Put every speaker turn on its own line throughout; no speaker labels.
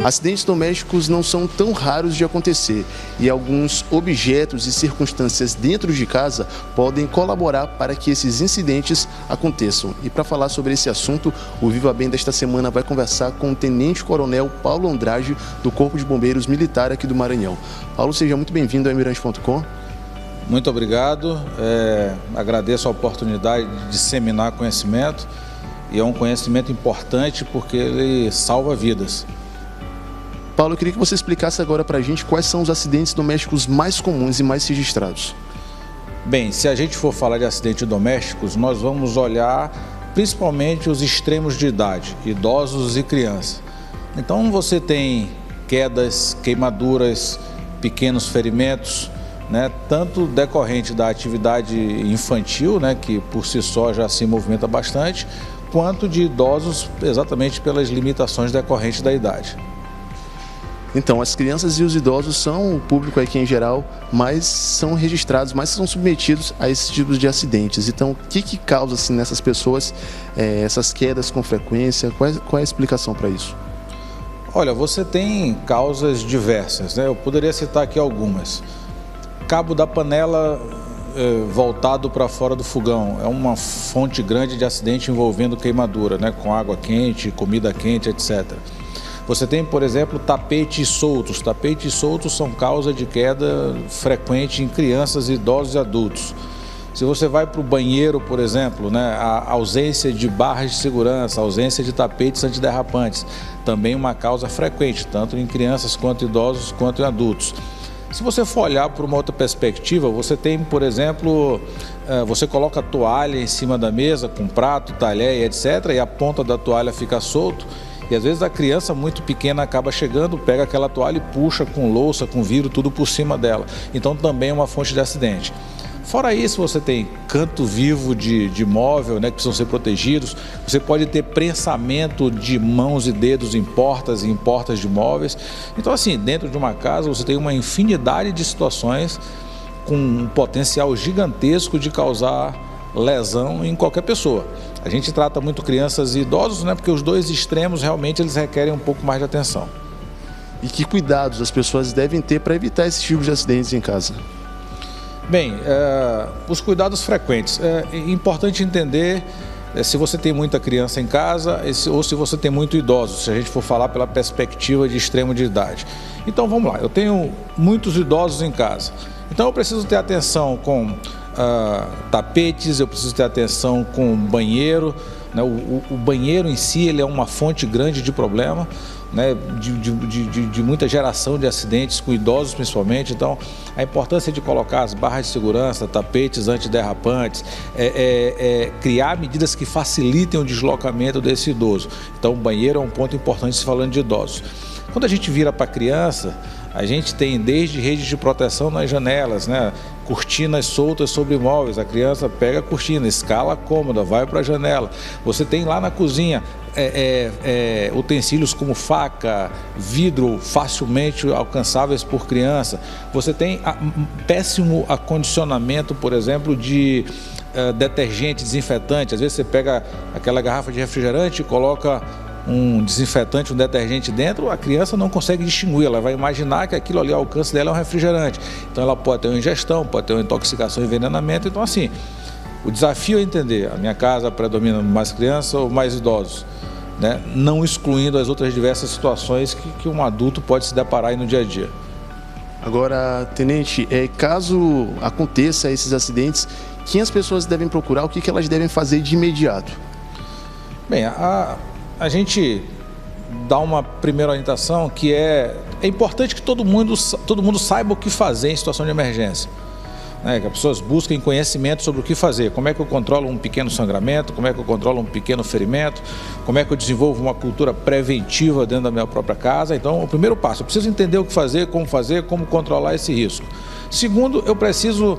Acidentes domésticos não são tão raros de acontecer e alguns objetos e circunstâncias dentro de casa podem colaborar para que esses incidentes aconteçam. E para falar sobre esse assunto, o Viva Bem desta semana vai conversar com o Tenente Coronel Paulo Andrade, do Corpo de Bombeiros Militar aqui do Maranhão. Paulo, seja muito bem-vindo ao Almirante.com.
Muito obrigado, agradeço a oportunidade de disseminar conhecimento e é um conhecimento importante porque ele salva vidas.
Paulo, eu queria que você explicasse agora para a gente quais são os acidentes domésticos mais comuns e mais registrados.
Bem, se a gente for falar de acidentes domésticos, nós vamos olhar principalmente os extremos de idade, idosos e crianças. Então você tem quedas, queimaduras, pequenos ferimentos, né, tanto decorrente da atividade infantil, né, que por si só já se movimenta bastante, quanto de idosos exatamente pelas limitações decorrentes da idade.
Então, as crianças e os idosos são o público aqui em geral, mais são registrados, mais são submetidos a esses tipos de acidentes. Então, o que causa assim, nessas pessoas essas quedas com frequência? Qual é a explicação para isso?
Olha, você tem causas diversas, né? Eu poderia citar aqui algumas. Cabo da panela voltado para fora do fogão é uma fonte grande de acidente envolvendo queimadura, né? Com água quente, comida quente, etc. Você tem, por exemplo, tapetes soltos. Tapetes soltos são causa de queda frequente em crianças, idosos e adultos. Se você vai para o banheiro, por exemplo, né, a ausência de barras de segurança, a ausência de tapetes antiderrapantes, também uma causa frequente, tanto em crianças quanto idosos quanto em adultos. Se você for olhar por uma outra perspectiva, você tem, por exemplo, você coloca a toalha em cima da mesa com prato, talher e etc. e a ponta da toalha fica solto. E às vezes a criança muito pequena acaba chegando, pega aquela toalha e puxa com louça, com vidro, tudo por cima dela. Então também é uma fonte de acidente. Fora isso, você tem canto vivo de móvel, né, que precisam ser protegidos. Você pode ter prensamento de mãos e dedos em portas e em portas de móveis. Então assim, dentro de uma casa você tem uma infinidade de situações com um potencial gigantesco de causar lesão em qualquer pessoa. A gente trata muito crianças e idosos, né, porque os dois extremos realmente eles requerem um pouco mais de atenção.
E que cuidados as pessoas devem ter para evitar esse tipo de acidentes em casa?
Bem, os cuidados frequentes. É importante entender se você tem muita criança em casa ou se você tem muito idoso, se a gente for falar pela perspectiva de extremo de idade. Então vamos lá, eu tenho muitos idosos em casa. Então eu preciso ter atenção com tapetes, eu preciso ter atenção com banheiro, né? O banheiro em si ele é uma fonte grande de problema, né? de muita geração de acidentes com idosos principalmente. Então a importância de colocar as barras de segurança, tapetes antiderrapantes, criar medidas que facilitem o deslocamento desse idoso. Então o banheiro é um ponto importante se falando de idosos. Quando a gente vira para criança, a gente tem desde redes de proteção nas janelas, né? Cortinas soltas sobre móveis, a criança pega a cortina, escala cômoda, vai para a janela. Você tem lá na cozinha utensílios como faca, vidro facilmente alcançáveis por criança. Você tem péssimo acondicionamento, por exemplo, de detergente, desinfetante. Às vezes você pega aquela garrafa de refrigerante e coloca um desinfetante, um detergente dentro, a criança não consegue distinguir, ela vai imaginar que aquilo ali ao alcance dela é um refrigerante. Então ela pode ter uma ingestão, pode ter uma intoxicação e envenenamento. Então assim, o desafio é entender, a minha casa predomina mais crianças ou mais idosos, né? Não excluindo as outras diversas situações que um adulto pode se deparar aí no dia a dia.
Agora, Tenente, caso aconteça esses acidentes, quem as pessoas devem procurar, o que elas devem fazer de imediato?
Bem, a gente dá uma primeira orientação que é importante que todo mundo saiba o que fazer em situação de emergência. Que as pessoas busquem conhecimento sobre o que fazer, como é que eu controlo um pequeno sangramento, como é que eu controlo um pequeno ferimento, como é que eu desenvolvo uma cultura preventiva dentro da minha própria casa. Então, o primeiro passo, eu preciso entender o que fazer, como controlar esse risco. Segundo, eu preciso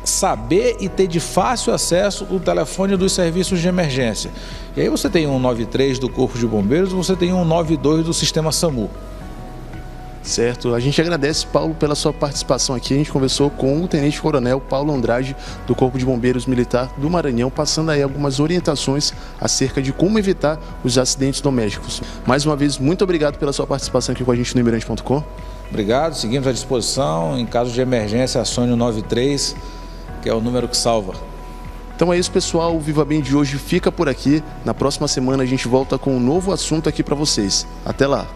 saber e ter de fácil acesso o telefone dos serviços de emergência. E aí você tem um 193 do Corpo de Bombeiros, você tem um 192 do Sistema SAMU.
Certo, a gente agradece, Paulo, pela sua participação aqui. A gente conversou com o Tenente Coronel Paulo Andrade, do Corpo de Bombeiros Militar do Maranhão, passando aí algumas orientações acerca de como evitar os acidentes domésticos. Mais uma vez, muito obrigado pela sua participação aqui com a gente no Imigrante.com.
Obrigado, seguimos à disposição. Em caso de emergência, acione o 93, que é o número que salva.
Então é isso, pessoal. O Viva Bem de hoje fica por aqui. Na próxima semana a gente volta com um novo assunto aqui para vocês. Até lá!